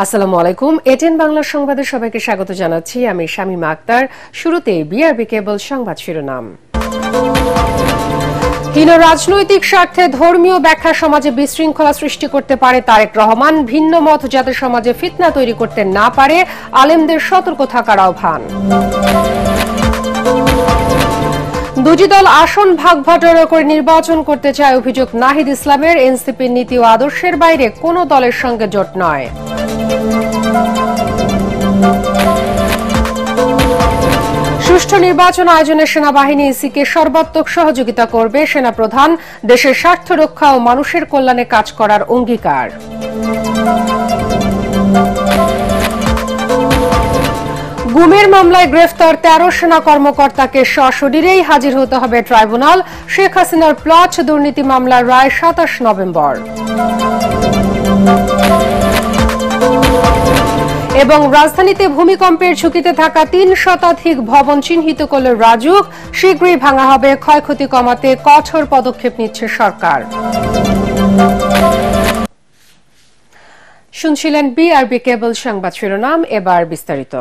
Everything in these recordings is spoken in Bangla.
আসসালামু আলাইকুম। এটিএন বাংলা সংবাদে সবাইকে স্বাগত জানাচ্ছি। আমি শামীমা আক্তার। শুরুতে বিআরবি কেবল সংবাদ শিরোনাম। হীন রাজনৈতিক স্বার্থে ধর্মীয় ব্যাখ্যা সমাজে বিশৃঙ্খলা সৃষ্টি করতে পারে তারেক রহমান। ভিন্ন মত যাতে সমাজে ফিতনা তৈরি করতে না পারে, আলেমদের সতর্ক থাকার আহ্বান। দুটি দল আসন ভাগ বাটোয়ারা করে নির্বাচন করতে চায় অভিযোগ নাহিদ ইসলামের। এনসিপির নীতি ও আদর্শের বাইরে কোনো দলের সঙ্গে জোট নয়। সুষ্ঠু নির্বাচন আয়োজনে সেনাবাহিনী ইসিকে সর্বাত্মক সহযোগিতা করবে। সেনাপ্রধান দেশের স্বার্থ রক্ষা ও মানুষের কল্যাণে কাজ করার অঙ্গীকার। গুমের মামলায় গ্রেফতার ১৩ সেনা কর্মকর্তাকে সশরীরেই হাজির হতে হবে ট্রাইব্যুনাল। শেখ হাসিনার প্লট দুর্নীতি মামলার রায় ২৭ নভেম্বর। এবং রাজধানীতে ভূমিকম্পের ঝুঁকিতে থাকা ৩ শতাধিক ভবন চিহ্নিত করল রাজুক। শীঘ্রই ভাঙা হবে। ক্ষয়ক্ষতি কমাতে কঠোর পদক্ষেপ নিচ্ছে সরকার। শুনছিলেন বিআরবি কেবল সংবাদ শিরোনাম। এবার বিস্তারিত।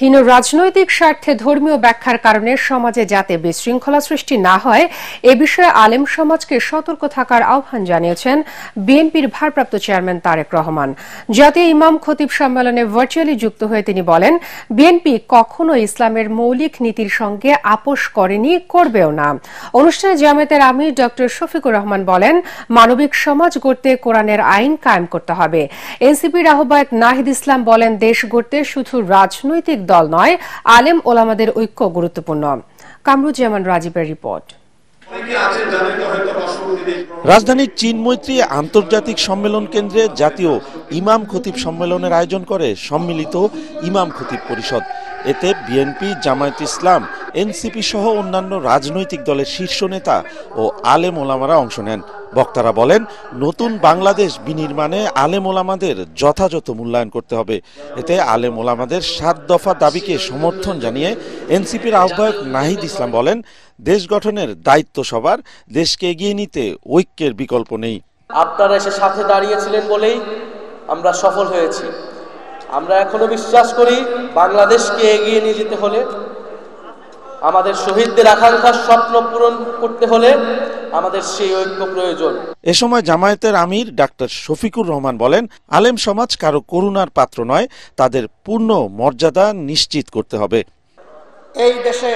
হীন রাজনৈতিক স্বার্থে ধর্মীয় ব্যাখ্যার কারণে সমাজে যাতে বিশৃঙ্খলা সৃষ্টি না হয় এ বিষয়ে আলেম সমাজকে সতর্ক থাকার আহ্বান জানিয়েছেন বিএনপির ভারপ্রাপ্ত চেয়ারম্যান তারেক রহমান। জাতীয় ইমাম খতিব সম্মেলনে ভার্চুয়ালি যুক্ত হয়ে তিনি বলেন, বিএনপি কখনো ইসলামের মৌলিক নীতির সঙ্গে আপোষ করেনি, করবেও না। অনুষ্ঠানে জামায়াতের আমির ডক্টর শফিকুর রহমান বলেন, মানবিক সমাজ গড়তে কোরআনের আইন কায়েম করতে হবে। এনসিপির আহ্বায়ক নাহিদ ইসলাম বলেন, দেশ গড়তে শুধু রাজনৈতিক দল নয়, আলেম ওলামাদের ঐক্য গুরুত্বপূর্ণ। কামরুজ্জামান রাজীবের রিপোর্ট। রাজধানীর চীন মৈত্রী আন্তর্জাতিক সম্মেলন কেন্দ্রে জাতীয় ইমাম খতিব সম্মেলনের আয়োজন করে সম্মিলিত ইমাম খতিব পরিষদ। এতে বিএনপি, জামায়াত ইসলাম, এনসিপি সহ অন্যান্য রাজনৈতিক দলের শীর্ষ নেতা ও আলেম ওলামারা অংশ নেন। বক্তারা বলেন, নতুন বাংলাদেশ বিনির্মাণে আলেম ওলামাদের যথাযথ মূল্যায়ন করতে হবে। এতে আলেম ওলামাদের ৭ দফা দাবিকে সমর্থন জানিয়ে এনসিপির আহ্বায়ক নাহিদ ইসলাম বলেন, দেশ গঠনের দায়িত্ব সবার, দেশকে এগিয়ে নিতে ঐক্যের বিকল্প নেই। আপনারা এসে সাথে দাঁড়িয়েছিলেন বলেই আমরা সফল হয়েছি। আমরা এখনো বিশ্বাস করি, বাংলাদেশকে এগিয়ে নিয়ে যেতে হলে, আমাদের শহীদদের আকাঙ্ক্ষার স্বপ্ন পূরণ করতে হলে আমাদের সেই ঐক্য প্রয়োজন। এ সময় জামায়াতের আমির ডাক্তার শফিকুর রহমান বলেন, আলেম সমাজ কারো করুণার পাত্র নয়, তাদের পূর্ণ মর্যাদা নিশ্চিত করতে হবে। এই দেশে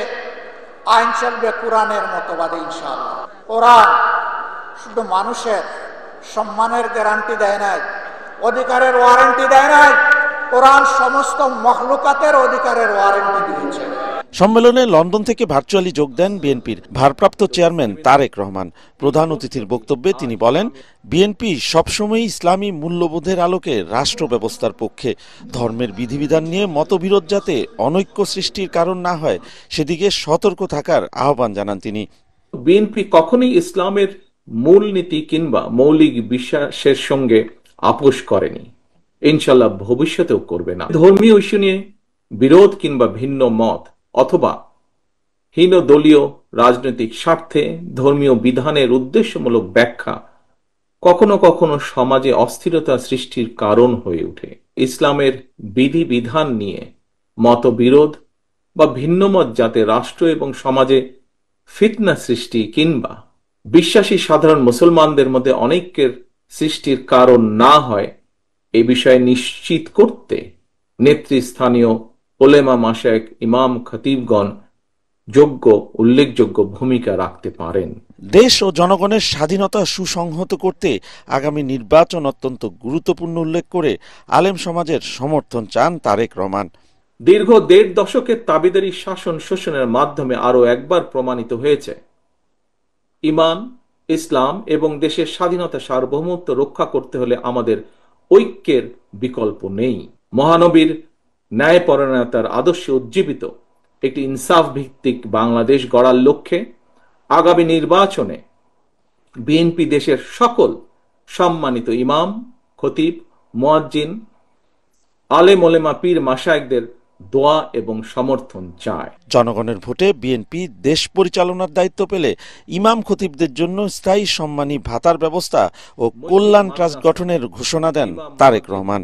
আইন চলবে কোরআনের মতবাদে ইনশাআল্লাহ। কোরআন শুধু মানুষের সম্মানের গ্যারান্টি দেয় নাই, অধিকারের ওয়ারেন্টি দেয় নাই, কোরআন সমস্ত মখলুকাতের অধিকারের ওয়ারেন্টি দিয়েছে। সম্মেলনে লন্ডন থেকে ভার্চুয়ালি যোগ দেন বিএনপির ভারপ্রাপ্ত চেয়ারম্যান তারেক রহমান। প্রধান অতিথির বক্তব্যে তিনি বলেন, বিএনপি সবসময় ইসলামী মূল্যবোধের আলোকে রাষ্ট্র ব্যবস্থার পক্ষে। ধর্মের বিধিবিধান নিয়ে মতবিরোধ যাতে অনৈক্য সৃষ্টির কারণ না হয় সেদিকে সতর্ক থাকার আহ্বান জানান তিনি। বিএনপি কখনোই ইসলামের মূলনীতি কিংবা মৌলিক বিশ্বাসের সঙ্গে আপোষ করেনি, ইনশাল্লাহ ভবিষ্যতেও করবে না। ধর্মীয় ইস্যু নিয়ে বিরোধ কিংবা ভিন্ন মত অথবা হীন দলীয় রাজনৈতিক স্বার্থে ধর্মীয় বিধানের উদ্দেশ্যমূলক ব্যাখ্যা কখনো কখনো সমাজে অস্থিরতা সৃষ্টির কারণ হয়ে ওঠে। ইসলামের বিধিবিধান নিয়ে মতবিরোধ বা ভিন্নমত যাতে রাষ্ট্র এবং সমাজে ফিতনা সৃষ্টি কিংবা বিশ্বাসী সাধারণ মুসলমানদের মধ্যে অনৈক্যের সৃষ্টির কারণ না হয় এ বিষয়ে নিশ্চিত করতে নেতৃস্থানীয় ওলেমা মাশায়েখ, ইমাম খতিবগণ উল্লেখযোগ্য ভূমিকা রাখতে পারেন। দেশ ও জনগণের স্বাধীনতা সুসংহত করতে আগামী নির্বাচন অত্যন্ত গুরুত্বপূর্ণ উল্লেখ করে আলেম সমাজের সমর্থন চান তারেক রহমান। দীর্ঘ ১.৫ দশকের তাবেদারি শাসন শোষণের মাধ্যমে আরো একবার প্রমাণিত হয়েছে, ঈমান, ইসলাম এবং দেশের স্বাধীনতা সার্বভৌমত্ব রক্ষা করতে হলে আমাদের ঐক্যের বিকল্প নেই। মহানবীর ন্যায়পরায়ণতার আদর্শে উজ্জীবিত একটি ইনসাফ ভিত্তিক বাংলাদেশ গড়ার লক্ষ্যে আগামী নির্বাচনে বিএনপি দেশের সকল সম্মানিত ইমাম, খতিব, মুয়াজ্জিন, আলেম ওলেমা, পীর মাশায়েখদের দোয়া এবং সমর্থন চায়। জনগণের ভোটে বিএনপি দেশ পরিচালনার দায়িত্ব পেলে ইমাম খতিবদের জন্য স্থায়ী সম্মানী ভাতার ব্যবস্থা ও কল্যাণ ট্রাস্ট গঠনের ঘোষণা দেন তারেক রহমান।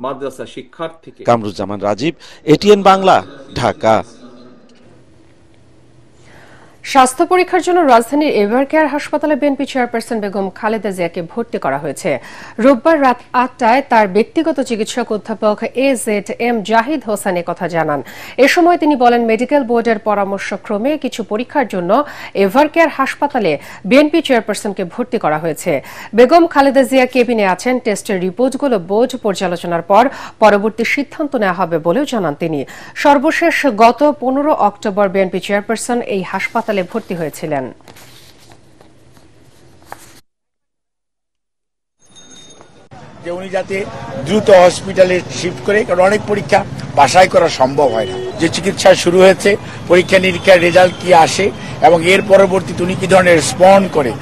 মাদ্রাসা শিক্ষার্থীকে। কামরুজ্জামান রাজীব, এটিএন বাংলা, ঢাকা। স্বাস্থ্য পরীক্ষার জন্য রাজধানীর এভারকেয়ার হাসপাতালে বিএনপি চেয়ারপারসন বেগম খালেদা জিয়াকে ভর্তি করা হয়েছে। রোববার রাত 8টায় তার ব্যক্তিগত চিকিৎসক অধ্যাপক AZM জাহিদ হোসেন কথা জানান। এ সময় তিনি বলেন, মেডিকেল বোর্ডের পরামর্শক্রমে কিছু পরীক্ষার জন্য এভারকেয়ার হাসপাতালে বিএনপি চেয়ারপারসনকে ভর্তি করা হয়েছে। বেগম খালেদা জিয়া কেবিনে আছেন। টেস্টের রিপোর্টগুলো বোর্ড পর্যালোচনার পর পরবর্তী সিদ্ধান্ত নেওয়া হবে বলেও জানান তিনি। সর্বশেষ গত 15 অক্টোবর বিএনপি চেয়ারপারসন এই হাসপাতালে ভর্তি হয়েছিলেন। যে উনি যাতে দ্রুত হসপিটালে শিফট করে, কারণ অনেক পরীক্ষা বাসায় করা সম্ভব হয় না। যে চিকিৎসা শুরু হয়েছে, পরীক্ষা নিরীক্ষার রেজাল্ট কি আসে এবং এর পরবর্তীতে উনি কি ধরনের রেসপন্ড করে,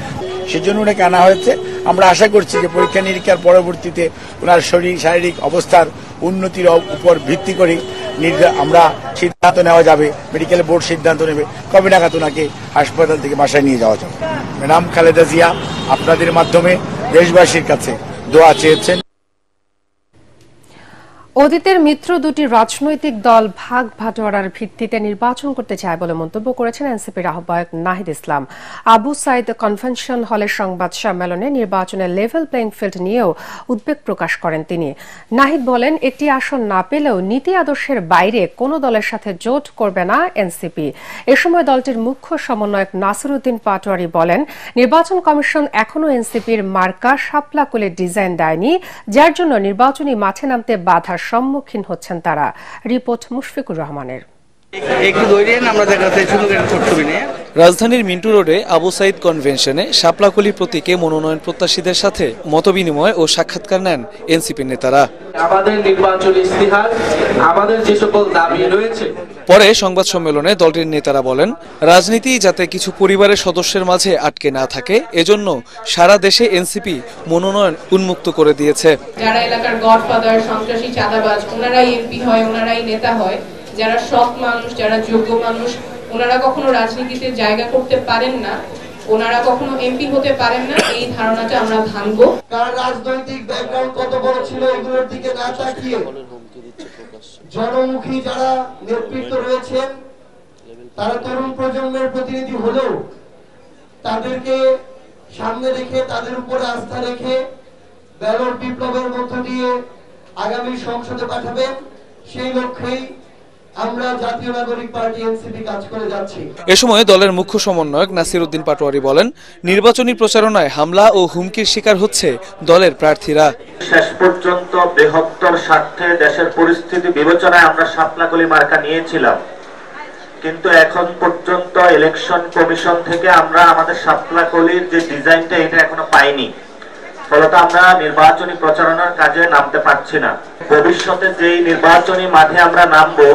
সেজন্য ওনাকে আনা হয়েছে। আমরা আশা করছি যে পরীক্ষা নিরীক্ষার পরবর্তীতে ওনার শারীরিক অবস্থার উন্নতির উপর ভিত্তি করে আমরা সিদ্ধান্ত নেওয়া যাবে, মেডিকেল বোর্ড সিদ্ধান্ত নেবে কবে নাগাদ ওনাকে হাসপাতাল থেকে বাসায় নিয়ে যাওয়া যাবে। ম্যাডাম খালেদা জিয়া আপনাদের মাধ্যমে দেশবাসীর কাছে দোয়া চেয়েছেন। অতীতের মিত্র দুটি রাজনৈতিক দল ভাগ ভাটোয়ারার ভিত্তিতে নির্বাচন করতে চায় বলে মন্তব্য করেছেন এনসিপির আহ্বায়ক নাহিদ ইসলাম। আবু সাইদ কনভেনশন হলের সংবাদ সম্মেলনে নির্বাচনের লেভেল প্লেইং ফিল্ড নিয়েও উদ্বেগ প্রকাশ করেন তিনি। নাহিদ বলেন, একটি আসন না পেলেও নীতি আদর্শের বাইরে কোনো দলের সাথে জোট করবে না এনসিপি। এ সময় দলটির মুখ্য সমন্বয়ক নাসিরউদ্দিন পাটোয়ারি বলেন, নির্বাচন কমিশন এখনও এনসিপির মার্কা শাপলাকুলের ডিজাইন দেয়নি, যার জন্য নির্বাচনী মাঠে নামতে বাধার সম্মুখীন হচ্ছেন তারা। রিপোর্ট মুশফিকুর রহমানের। রাজধানীর মিন্টু রোডে আবু সাইদ কনভেনশনে শাপলাকলি প্রতীকে মনোনয়ন প্রত্যাশীদের সাথে মতবিনিময় ও সাক্ষাৎকার নেন এনসিপির নেতারা। আমাদের নির্বাচনী ইস্তিহার, আমাদের যে সকল দাবি রয়েছে। পরে সংবাদ সম্মেলনে দলটির নেতারা বলেন, রাজনীতি যাতে কিছু পরিবারের সদস্যের মাঝে আটকে না থাকে, এজন্য সারা দেশে এনসিপি মনোনয়ন উন্মুক্ত করে দিয়েছে। যারা এলাকার গডফাদার, সন্ত্রাসী, চাঁদাবাজ, ওনারাই এমপি হয়, ওনারাই নেতা হয়। যারা সৎ মানুষ, যারা যোগ্য মানুষ, ওনারা কখনো রাজনীতিতে জায়গা করতে পারেন না, ওনারা কখনো এমপি হতে পারেন না, এই ধারণাটা আমরা ভাঙবো। কারণ রাজনৈতিক ব্যাকগ্রাউন্ড কত বড় ছিল এগুলোর দিকে না তাকিয়ে জনমুখী যারা নেতৃত্ব রয়েছেন, তারা তরুণ প্রজন্মের প্রতিনিধি হলেও তাদেরকে সামনে রেখে, তাদের উপরে আস্থা রেখে ব্যালট বিপ্লবের মধ্য দিয়ে আগামী সংসদে পাঠাবেন, সেই লক্ষ্যেই আমরা জাতীয় নাগরিক পার্টি এনসিপি কাজ করে যাচ্ছি। এ সময় দলের মুখ্য সমন্বয়ক নাসিরউদ্দিন পাটোয়ারি বলেন, নির্বাচনী প্রচারণায় হামলা ও হুমকির শিকার হচ্ছে দলের প্রার্থীরা। শেষ পর্যন্ত বৃহত্তর স্বার্থে দেশের পরিস্থিতি বিবেচনায় আমরা শাপলাকলি মার্কা নিয়েছিলাম, কিন্তু এখন পর্যন্ত ইলেকশন কমিশন থেকে আমরা আমাদের শাপলাকলির যে ডিজাইনটা, এটা এখনো পাইনি। ফলত আমরা নির্বাচনী প্রচারণার কাজে নামতে পারছি না। ভবিষ্যতে যেই নির্বাচনী মাঠে আমরা নামবো,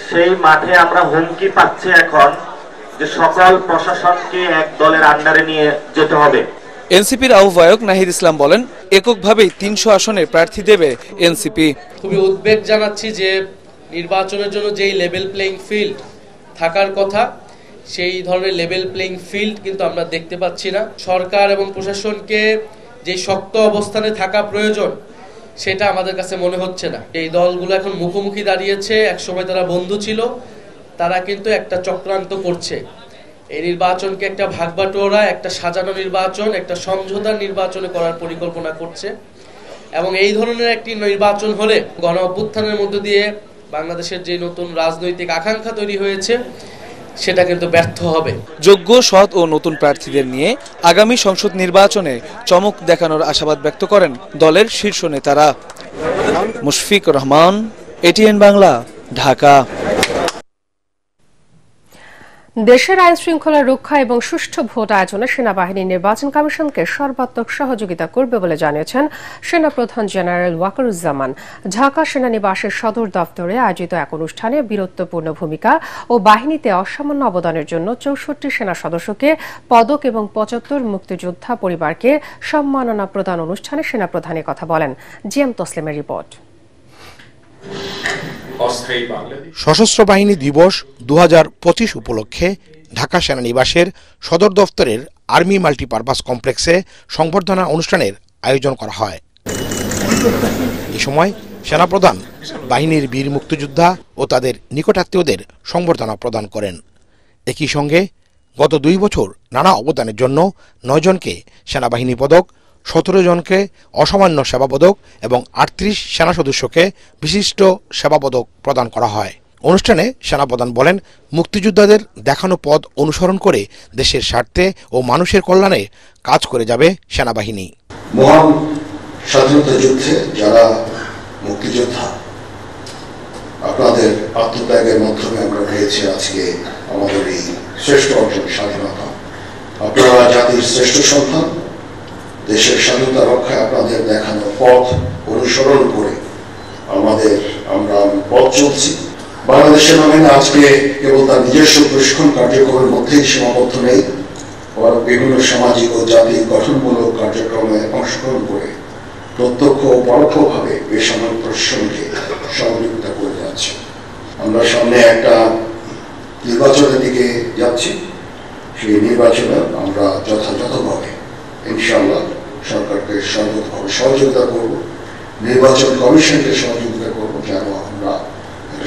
সেই মাঠে আমরা হুমকি পাচ্ছি এখন যে সকল প্রশাসনকে এক দলের আন্ডারে নিয়ে যেতে হবে। এনসিপির আহ্বায়ক নাহিদ ইসলাম বলেন, এককভাবেই 300 আসনে প্রার্থী দেবে এনসিপি। খুবই উদ্বেগ জানাচ্ছি যে নির্বাচনের জন্য যেই লেভেল প্লেইং ফিল্ড থাকার কথা, সেই ধরনের লেভেল প্লেইং ফিল্ড কিন্তু আমরা দেখতে পাচ্ছি না। সরকার এবং প্রশাসনকে যে শক্ত অবস্থানে থাকা প্রয়োজন, সেটা আমাদের কাছে মনে হচ্ছে না। এই দলগুলো এখন মুখোমুখি দাঁড়িয়েছে, একসময় তারা বন্ধু ছিল, তারা কিন্তু একটা চক্রান্ত করছে। এই নির্বাচনকে একটা ভাগবাটোয়ারা, একটা সাজানো নির্বাচন, একটা সমঝোতার নির্বাচনে করার পরিকল্পনা করছে। এবং এই ধরনের একটি নির্বাচন হলে গণ অভ্যুত্থানের মধ্য দিয়ে বাংলাদেশের যে নতুন রাজনৈতিক আকাঙ্ক্ষা তৈরি হয়েছে, সেটা কিন্তু ব্যর্থ হবে। যোগ্য, সৎ ও নতুন প্রার্থীদের নিয়ে আগামী সংসদ নির্বাচনে চমক দেখানোর আশাবাদ ব্যক্ত করেন দলের শীর্ষ নেতারা। মুশফিকুর রহমান, এটিএন বাংলা, ঢাকা। দেশের আইন শৃঙ্খলা রক্ষা এবং সুষ্ঠু ভোট আয়োজনে সেনাবাহিনী নির্বাচন কমিশনকে সর্বাত্মক সহযোগিতা করবে বলে জানিয়েছেন সেনাপ্রধান জেনারেল ওয়াকারুজ্জামান। ঢাকা সেনানিবাসের সদর দপ্তরে আয়োজিত এক অনুষ্ঠানে বীরত্বপূর্ণ ভূমিকা ও বাহিনীতে অসামান্য অবদানের জন্য 64 সেনা সদস্যকে পদক এবং 75 মুক্তিযোদ্ধা পরিবারকে সম্মাননা প্রদান অনুষ্ঠানে সেনাপ্রধান কথা বলেন। জিএম তসলিমের রিপোর্ট। সশস্ত্র বাহিনী দিবস 2025 উপলক্ষে ঢাকা সেনানিবাসের সদর দফতরের আর্মি মাল্টিপারপাস কমপ্লেক্সে সংবর্ধনা অনুষ্ঠানের আয়োজন করা হয়। এ সময় সেনাপ্রধান বাহিনীর বীর মুক্তিযোদ্ধা ও তাদের নিকটাত্মীয়দের সংবর্ধনা প্রদান করেন। একই সঙ্গে গত 2 বছর নানা অবদানের জন্য 9 জনকে সেনাবাহিনী পদক, 17 জনকে অসামান্য সেবা পদক এবং 38 সেনা সদস্যকে বিশিষ্ট সেবা পদক প্রদান করা হয়। অনুষ্ঠানে সেনাপ্রধান বলেন, মুক্তিযোদ্ধাদের দেখানো পথ অনুসরণ করে দেশের স্বার্থে ও মানুষের কল্যাণে কাজ করে যাবে সেনাবাহিনী। মহান স্বাধীনতা যুদ্ধে যারা মুক্তিযোদ্ধা, আপনাদের আত্মত্যাগের মাধ্যমে আমরা পেয়েছি আজকে আমাদের এই শ্রেষ্ঠ অর্জন স্বাধীনতা। আপনারা জাতির শ্রেষ্ঠ সন্তান। দেশের স্বাধীনতা রক্ষায় আপনাদের দেখানো পথ অনুসরণ করে আমরা পথ চলছি। বাংলাদেশ সেনাবাহিনী আজকে কেবল তার নিজস্ব প্রশিক্ষণ কার্যক্রমের মধ্যেই সীমাবদ্ধ নেই, বরং বিভিন্ন সামাজিক ও জাতির গঠনমূলক কার্যক্রমে অংশগ্রহণ করে প্রত্যক্ষ ও পরোক্ষভাবে বেসামরিক প্রশাসনকে সহযোগিতা করে যাচ্ছে। আমরা সামনে একটা নির্বাচনের দিকে যাচ্ছি। সেই নির্বাচনে আমরা যথাযথভাবে ইনশাআল্লাহ সরকারকে সর্বতভাবে সহযোগিতা করব, নির্বাচন কমিশনকে সহযোগিতা করব, যেন আমরা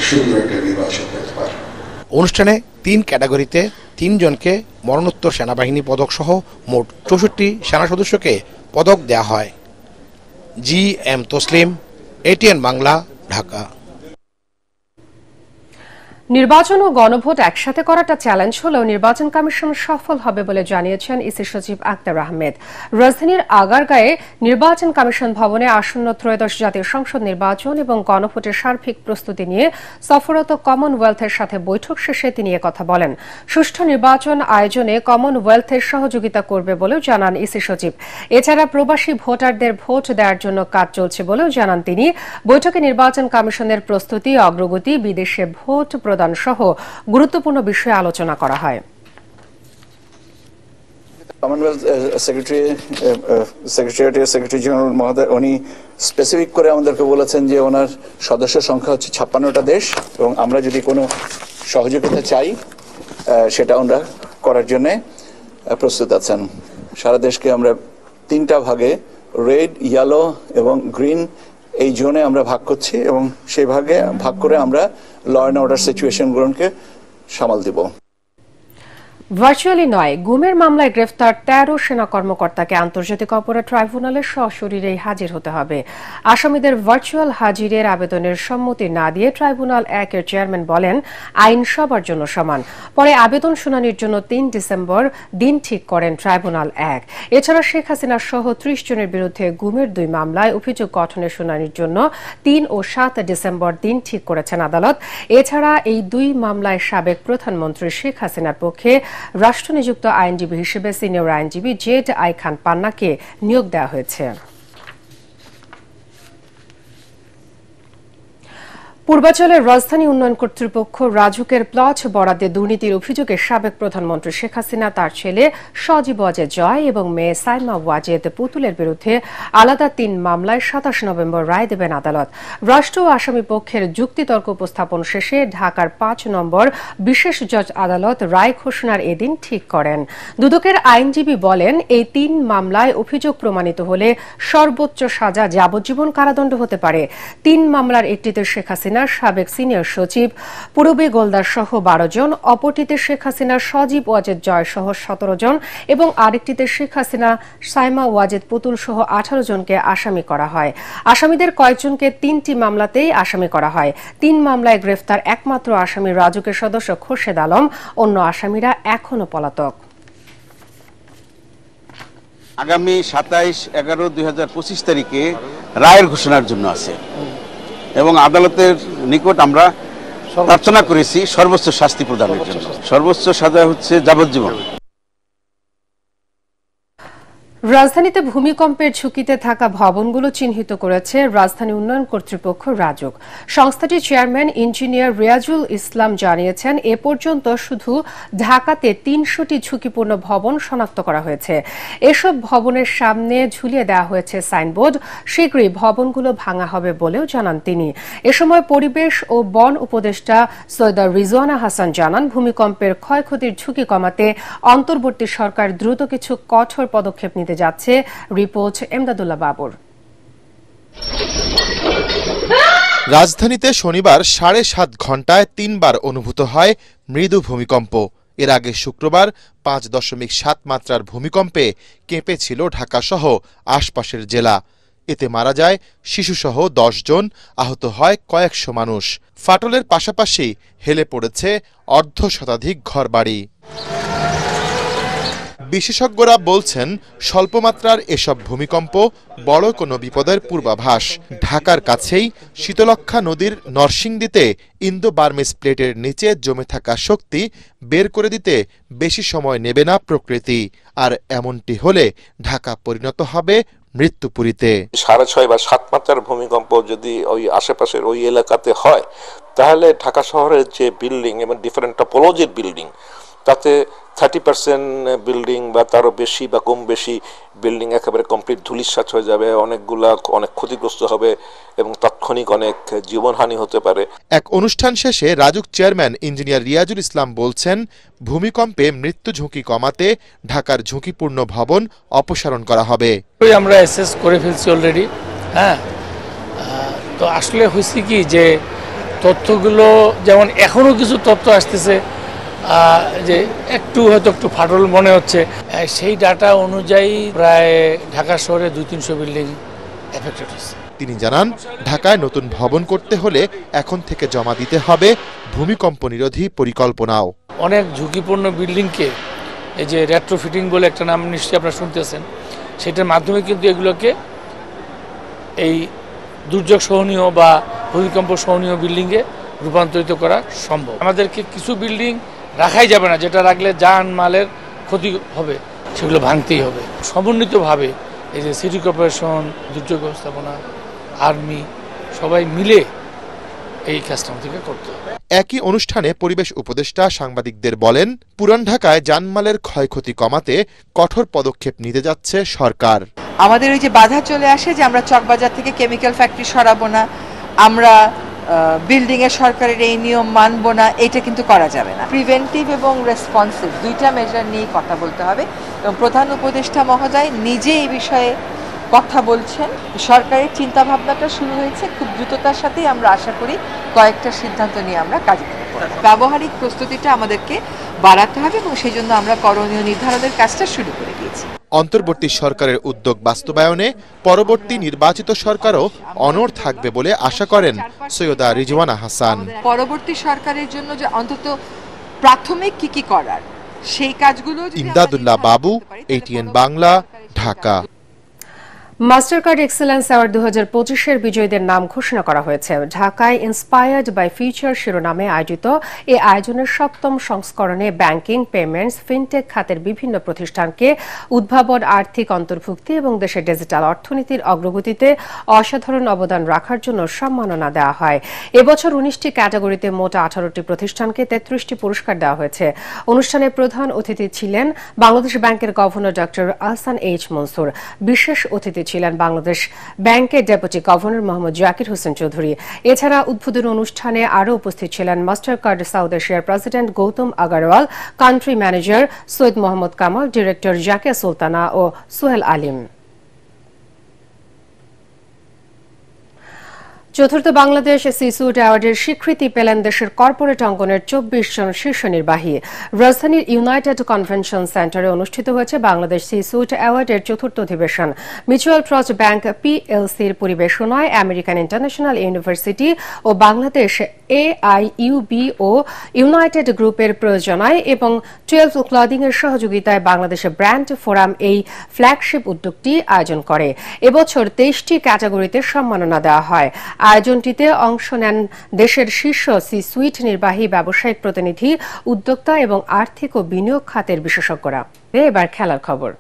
সুন্দর একটা নির্বাচন পেতে পারি। অনুষ্ঠানে 3 ক্যাটাগরিতে 3 জনকে মরণোত্তর সেনাবাহিনী পদক সহ মোট 64 সেনা সদস্যকে পদক দেয়া হয়। GM Taslim, ATN Bangla, Dhaka. নির্বাচন ও গণভোট একসাথে করাটা চ্যালেঞ্জ হলেও নির্বাচন কমিশন সফল হবে বলে জানিয়েছেন ইসি সচিব আক্তার আহমেদ। রাজধানীর আগারগাঁয়ে নির্বাচন কমিশন ভবনে আসন্ন ত্রয়োদশ জাতীয় সংসদ নির্বাচন এবং গণভোটের সার্বিক প্রস্তুতি নিয়ে সফররত কমনওয়েলথের সাথে বৈঠক শেষে তিনি কথা বলেন। সুষ্ঠু নির্বাচন আয়োজনে কমনওয়েলথের সহযোগিতা করবে বলেও জানান ইসি সচিব। এছাড়া প্রবাসী ভোটারদের ভোট দেওয়ার জন্য কাজ চলছে বলেও জানান তিনি। বৈঠকে নির্বাচন কমিশনের প্রস্তুতি, অগ্রগতি, বিদেশে ভোট প্রদান সহ গুরুত্বপূর্ণ বিষয়ে আলোচনা করা হয়। কমনওয়েলথ সেক্রেটারি জেনারেল মহোদয় উনি স্পেসিফিক করে আমাদেরকে বলেছেন যে ওনার সদস্য সংখ্যা হচ্ছে 56টা দেশ এবং আমরা যদি কোনো সহযোগিতা চাই সেটা আমরা করার জন্য প্রস্তুত আছেন। সারা দেশকে আমরা 3টা ভাগে, রেড, ইয়েলো এবং গ্রিন, এই জোনে আমরা ভাগ করছি এবং সেই ভাগে ভাগ করে আমরা ল অ্যান্ড অর্ডার সিচুয়েশনগুলোকে সামাল দিব। ভার্চুয়ালি নয়, গুমের মামলায় গ্রেফতার 13 সেনা কর্মকর্তাকে আন্তর্জাতিক অপরাধ ট্রাইব্যুনালে সশরীরেই হাজির হতে হবে। আসামিদের ভার্চুয়াল হাজিরের আবেদনের সম্মতি না দিয়ে ট্রাইব্যুনাল 1 এর চেয়ারম্যান বলেন, আইন সবার জন্য সমান। পরে আবেদন শুনানির জন্য 3 ডিসেম্বর দিন ঠিক করেন ট্রাইব্যুনাল 1। এছাড়া শেখ হাসিনা সহ 30 জনের বিরুদ্ধে গুমের 2 মামলায় অভিযোগ গঠনের শুনানির জন্য 3 ও 7 ডিসেম্বর দিন ঠিক করেছেন আদালত। এছাড়া এই 2 মামলায় সাবেক প্রধানমন্ত্রী শেখ হাসিনার পক্ষে রাষ্ট্রনিযুক্ত আইনজীবী হিসেবে সিনিয়র আইনজীবী জেড আই খান পান্নাকে নিয়োগ দেওয়া হয়েছে। পূর্বাঞ্চলের রাজধানী উন্নয়ন কর্তৃপক্ষ রাজুকের প্লট বরাদ্দে দুর্নীতির অভিযোগে সাবেক প্রধানমন্ত্রী শেখ হাসিনা, তার ছেলে সজীব ওয়াজেদ জয় এবং মেয়ে সাইমা ওয়াজেদ পুতুলের বিরুদ্ধে আলাদা 3 মামলায় 27 নভেম্বর রায় দেবেন আদালত। রাষ্ট্র ও আসামি পক্ষের যুক্তিতর্ক উপস্থাপন শেষে ঢাকার 5 নম্বর বিশেষ জজ আদালত রায় ঘোষণার এদিন ঠিক করেন। দুদকের আইনজীবী বলেন, এই 3 মামলায় অভিযোগ প্রমাণিত হলে সর্বোচ্চ সাজা যাবজ্জীবন কারাদণ্ড হতে পারে। 3 মামলার একটিতে শেখ হাসিনা সাবেক সিনিয়র সচিব পূরবী গোলদার সহ 12 জন, অপরটিতে শেখ হাসিনার সজীব ওয়াজেদ জয় সহ 17 জন এবং আরেকটিতে শেখ হাসিনা সাইমা ওয়াজেদ পুতুল সহ 18 জনকে আসামি করা হয়। আসামিদের কয়েকজনকে 3টি মামলাতেই আসামি করা হয়। 3 মামলায় গ্রেফতার একমাত্র আসামি রাজুকের সদস্য খোরশেদ আলম, অন্য আসামিরা এখনো পলাতক। আগামী 27/11/2025 তারিখে রায়ের ঘোষণার জন্য আছে এবং আদালতের নিকট আমরা প্রার্থনা করেছি সর্বোচ্চ শাস্তি প্রদানের জন্য। সর্বোচ্চ সাজা হচ্ছে যাবজ্জীবন। রাজধানীতে ভূমিকম্পের ঝুঁকিতে থাকা ভবনগুলো চিহ্নিত করেছে রাজধানী উন্নয়ন কর্তৃপক্ষ রাজুক। সংস্থাটির চেয়ারম্যান ইঞ্জিনিয়ার রিয়াজুল ইসলাম জানিয়েছেন, এ পর্যন্ত শুধু ঢাকাতে 300টি ঝুঁকিপূর্ণ ভবন শনাক্ত করা হয়েছে। এসব ভবনের সামনে ঝুলিয়ে দেওয়া হয়েছে সাইনবোর্ড। শীঘ্রই ভবনগুলো ভাঙা হবে বলেও জানান তিনি। এ সময় পরিবেশ ও বন উপদেষ্টা সৈয়দা রিজওয়ানা হাসান জানান, ভূমিকম্পের ক্ষয়ক্ষতির ঝুঁকি কমাতে অন্তর্বর্তী সরকার দ্রুত কিছু কঠোর পদক্ষেপ নিতে যাচ্ছে। রিপোর্ট এমদাদুল্লাহ বাবুর। রাজধানীতে শনিবার 7.5 ঘন্টায় 3 বার অনুভূত হয় মৃদু ভূমিকম্প। এর আগে শুক্রবার 5.7 মাত্রার ভূমিকম্পে কেঁপেছিল ঢাকাসহ আশপাশের জেলা। এতে মারা যায় শিশুসহ 10 জন, আহত হয় কয়েকশো মানুষ। ফাটলের পাশাপাশি হেলে পড়েছে অর্ধশতাধিক ঘরবাড়ি। বিশেষজ্ঞরা বলছেন, স্বল্পমাত্রার এসব ভূমিকম্প বড় কোনো বিপদের পূর্বাভাস। ঢাকার কাছেই শীতলক্ষ্যা নদীর নরসিংদীতে ইন্দো বার্মিজ প্লেটের নিচে জমে থাকা শক্তি বের করে দিতে বেশি সময় নেবে না প্রকৃতি। আর এমনটি হলে ঢাকা পরিণত হবে মৃত্যুপুরীতে। 6.5 বা 7 মাত্রার ভূমিকম্প যদি ওই আশেপাশের ওই এলাকাতে হয়, তাহলে ঢাকা শহরের যে বিল্ডিং এবং ডিফারেন্ট টপোলজির বিল্ডিং, তাতে 30% বিল্ডিং বা তারও বেশি বা কম বেশি বিল্ডিং একেবারে কমপ্লিট ধূলিসাৎ হয়ে যাবে, অনেক ক্ষতিগ্রস্ত হবে এবং তাৎক্ষণিক অনেক জীবনহানি হতে পারে। এক অনুষ্ঠান শেষে রাজুক চেয়ারম্যান ইঞ্জিনিয়ার রিয়াজুল ইসলাম বলছেন, ভূমিকম্পে মৃত্যু ঝুঁকি কমাতে ঢাকার ঝুঁকিপূর্ণ ভবন অপসারণ করা হবে। আমরা অ্যাসেস করে ফেলছি অলরেডি। তো আসলে হয়েছে কি যে তথ্যগুলো, যেমন এখনো কিছু তথ্য আসতেছে যে হয়তো একটু ফাটল মনে হচ্ছে, সেই ডাটা অনুযায়ী প্রায় ঢাকা শহরে 200-300 বিল্ডিং এফেক্টেড হয়েছে। তিনি জানান, ঢাকায় নতুন ভবন করতে হলে এখন থেকে জমা দিতে হবে ভূমিকম্প নিরোধী পরিকল্পনাও। অনেক ঝুঁকিপূর্ণ বিল্ডিংকে এই যে রেট্রোফিটিং বলে একটা নাম নিশ্চয়ই আপনারা শুনতেছেন, সেটার মাধ্যমে কিন্তু এগুলোকে এই দুর্যোগ সহনীয় বা ভূমিকম্প সহনীয় বিল্ডিংয়ে রূপান্তরিত করা সম্ভব। আমাদেরকে কিছু বিল্ডিং রাখাই যাবে না, যেটা রাখলে জানমালের ক্ষতি হবে, সেগুলো ভাঙতেই হবে। সমন্বিতভাবে এই যে সিটি কর্পোরেশন, দুর্যোগ ব্যবস্থাপনা, আর্মি সবাই মিলে এই কাজটা থেকে করতে হবে। একই অনুষ্ঠানে পরিবেশ উপদেষ্টা সাংবাদিকদের বলেন, পুরান ঢাকায় জানমালের ক্ষয়ক্ষতি কমাতে কঠোর পদক্ষেপ নিতে যাচ্ছে সরকার। আমাদের ওই যে বাধা চলে আসে যে আমরা চকবাজার থেকে কেমিক্যাল ফ্যাক্টরি সরাবো না, আমরা বিল্ডিং এ সরকারের এই নিয়ম মানবো না, এটা কিন্তু করা যাবে না। প্রিভেন্টিভ এবং রেসপন্সিভ দুইটা মেজার নিয়ে কথা বলতে হবে এবং প্রধান উপদেষ্টা মহোদয় নিজে এই বিষয়ে কথা বলছেন। সরকারের চিন্তা ভাবনাটা শুরু হয়েছে, খুব দ্রুততার সাথেই আমরা আশা করি কয়েকটা সিদ্ধান্ত নিয়ে আমরা কাজে করব। ব্যবহারিক প্রস্তুতিটা আমাদেরকে বাড়াতে হবে এবং সেই জন্য আমরা করণীয় নির্ধারণের কাজটা শুরু করে দিয়েছি। অন্তর্বর্তী সরকারের উদ্যোগ বাস্তবায়নে পরবর্তী নির্বাচিত সরকারও অনড় থাকবে বলে আশা করেন সৈয়দা রিজওয়ানা হাসান। পরবর্তী সরকারের জন্য যে অন্তত প্রাথমিক কি করার সেই কাজগুলো। Imdadullah Babu, ATN Bangla, Dhaka. Mastercard excellence award 2025-এর বিজয়ীদের নাম ঘোষণা করা হয়েছে। ঢাকায় ইন্সপায়ার্ড বাই ফিউচার শিরোনামে আয়োজিত এই আয়োজনের 7ম সংস্করণে ব্যাংকিং, পেমেন্টস, ফিনটেক খাতের বিভিন্ন প্রতিষ্ঠানকে উদ্ভাবন, আর্থিক অন্তর্ভুক্তি এবং দেশের ডিজিটাল অর্থনীতির অগ্রগতিতে অসাধারণ অবদান রাখার জন্য সম্মাননা দেওয়া হয়। এবছর 19টি ক্যাটাগরিতে মোট 18টি প্রতিষ্ঠানকে 33টি পুরস্কার দেওয়া হয়েছে। অনুষ্ঠানে প্রধান অতিথি ছিলেন বাংলাদেশ ব্যাংকের governor doctor Ahsan H Mansur. বিশেষ অতিথি ছিলেন বাংলাদেশ ব্যাংকের ডেপুটি গভর্নর মোহাম্মদ জাকির হোসেন চৌধুরী। এছাড়া উদ্বোধন অনুষ্ঠানে আরও উপস্থিত ছিলেন মাস্টার কার্ড সাউথ এশিয়ার president Gautam Agarwal, country manager Syed Mohammad Kamal, director Zakia Sultana ও সোহেল আলিম। চতুর্থ বাংলাদেশ সি-সুইট অ্যাওয়ার্ডের স্বীকৃতি পেলেন দেশের কর্পোরেট অঙ্গনের 24 জন শীর্ষ নির্বাহী। রাজধানীর ইউনাইটেড কনভেনশন সেন্টারে অনুষ্ঠিত হয়েছে বাংলাদেশ সি-সুইট অ্যাওয়ার্ডের 4র্থ অধিবেশন। মিউচুয়াল ট্রাস্ট ব্যাংক PLCর পরিবেশনায় আমেরিকান ইন্টারন্যাশনাল ইউনিভার্সিটি ও বাংলাদেশ AIUB ও ইউনাইটেড গ্রুপের প্রয়োজনায় এবং 12 ক্লদিং এর সহযোগিতায় বাংলাদেশের ব্র্যান্ড ফোরাম এই ফ্ল্যাগশিপ উদ্যোগটি আয়োজন করে। এবছর 23টি ক্যাটাগরিতে সম্মাননা দেওয়া হয়। আয়োজনটিতে অংশ নেন দেশের শীর্ষ সি-সুইট নির্বাহী, ব্যবসায়িক প্রতিনিধি, উদ্যোক্তা এবং আর্থিক ও বিনিয়োগ খাতের বিশেষজ্ঞরা। এবার খেলার খবর।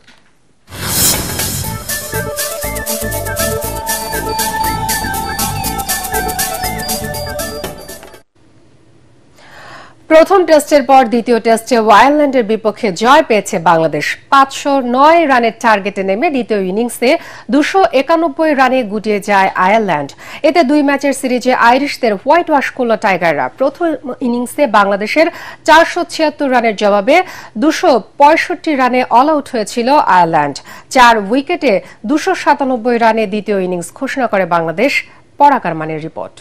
প্রথম টেস্টের পর দ্বিতীয় টেস্টে আয়ারল্যান্ডের বিপক্ষে জয় পেয়েছে বাংলাদেশ। 509 রানের টার্গেটে নেমে দ্বিতীয় ইনিংসে 291 রানে গুটিয়ে যায় আয়ারল্যান্ড। এতে 2 ম্যাচের সিরিজে আইরিশদের হোয়াইট ওয়াশ করল টাইগাররা। প্রথম ইনিংসে বাংলাদেশের 476 রানের জবাবে 265 রানে অল আউট হয়েছিল আয়ারল্যান্ড। 4 উইকেটে 297 রানে দ্বিতীয় ইনিংস ঘোষণা করে বাংলাদেশ। পরাকার মানের report.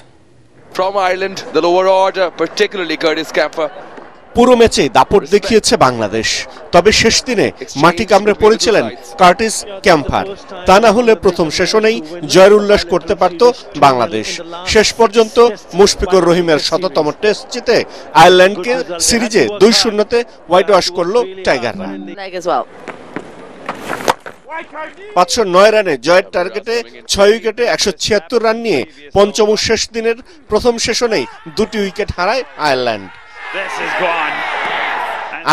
from Ireland, the lower order, particularly Curtis Campher. পুরো ম্যাচে দাপট দেখিয়েছে বাংলাদেশ, তবে শেষ দিনে মাটি কামড়ে পড়েছিলেন কার্টিস ক্যাম্পার। তা না হলে প্রথম সেশনেই জয়ের উল্লাস করতে পারত বাংলাদেশ। শেষ পর্যন্ত মুশফিকুর রহিমের ১০০তম টেস্ট জিতে আয়ারল্যান্ডকে সিরিজে ২-০তে হোয়াইট ওয়াশ করল টাইগাররা। ৫০৯ রানে জয়ের টার্গেটে ৬ উইকেটে ১৭৬ রান নিয়ে পঞ্চম শেষ দিনের প্রথম সেশনেই ২টি উইকেট হারায় আয়ারল্যান্ড।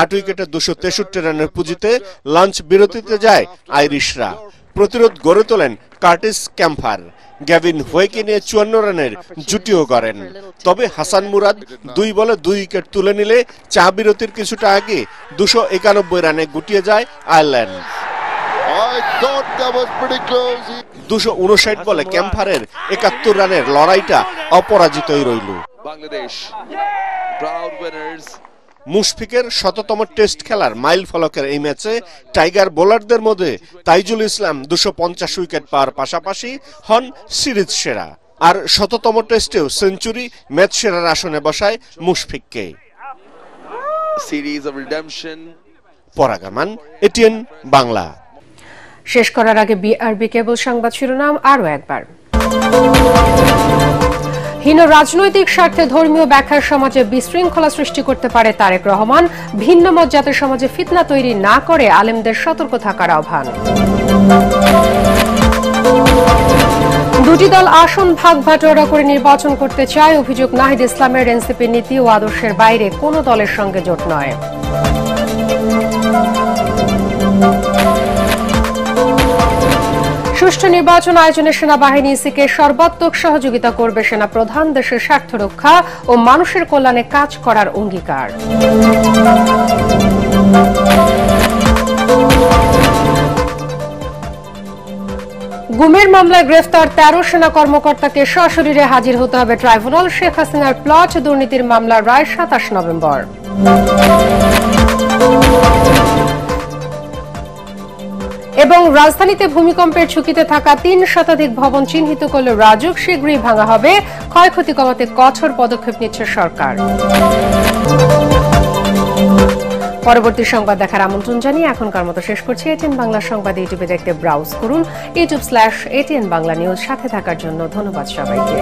৮ উইকেটে ২৬৩ রানের পুঁজিতে লাঞ্চ বিরতিতে যায় আইরিশরা। প্রতিরোধ গড়ে তোলেন কার্টিস ক্যাম্পার। গ্যাভিন হোয়েকে নিয়ে ৫৪ রানের জুটিও গড়েন। তবে হাসান মুরাদ ২ বলে ২ উইকেট তুলে নিলে চা বিরতির কিছুটা আগে ২৯১ রানে গুটিয়ে যায় আয়ারল্যান্ড। ২৫৯ বলে ক্যাম্পারের ৭১ রানের লড়াইটা অপরাজিতই রইল। Bangladesh proud winners. মুশফিকের ১০০তম টেস্ট খেলার মাইল ফলকের এই ম্যাচে টাইগার বোলারদের মধ্যে তাইজুল ইসলাম ২৫০ উইকেট পাওয়ার পাশাপাশি হন সিরিজ সেরা। আর ১০০তম টেস্টেও সেঞ্চুরি ম্যাচ সেরার আসনে বসায় মুশফিককে। Series of redemption. পরাগ আমান, এটিএন বাংলা। শেষ করার আগে বিআরবি কেবল সংবাদ শিরোনাম আরো একবার। হীন রাজনৈতিক স্বার্থে ধর্মীয় ব্যাখ্যার সমাজে বিশৃঙ্খলা সৃষ্টি করতে পারে তারেক রহমান। ভিন্ন মত যাতে সমাজে ফিতনা তৈরি না করে আলেমদের সতর্ক থাকার আহ্বান। দুটি দল আসন ভাগ বাটোয়ারা করে নির্বাচন করতে চায়, অভিযোগ নাহিদ ইসলামের। এনসিপি নীতি ও আদর্শের বাইরে কোনো দলের সঙ্গে জোট নয়। সুষ্ঠু নির্বাচন আয়োজনে সেনাবাহিনী ইসিকে সর্বাত্মক সহযোগিতা করবে সেনা প্রধান। দেশের স্বার্থ রক্ষা ও মানুষের কল্যাণে কাজ করার অঙ্গীকার। গুমের মামলায় গ্রেফতার ১৩ সেনা কর্মকর্তাকে সশরীরে হাজির হতে হবে ট্রাইব্যুনাল। শেখ হাসিনার প্লট দুর্নীতির মামলার রায় ২৭ নভেম্বর। এবং রাজধানীতে ভূমিকম্পের ঝুঁকিতে থাকা ৩ শতাধিক ভবন চিহ্নিত করল রাজুক। শীঘ্রই ভাঙা হবে। ক্ষয়ক্ষতি কমাতে কঠোর পদক্ষেপ নিচ্ছে সরকার। পরবর্তী সংবাদ দেখার আমন্ত্রণ জানিয়ে এখনকার মতো শেষ করছি। এটিএন বাংলা সংবাদ ইউটিউবে দেখতে ব্রাউজ করুন youtube/ATN বাংলা নিউজ। সাথে থাকার জন্য ধন্যবাদ সবাইকে।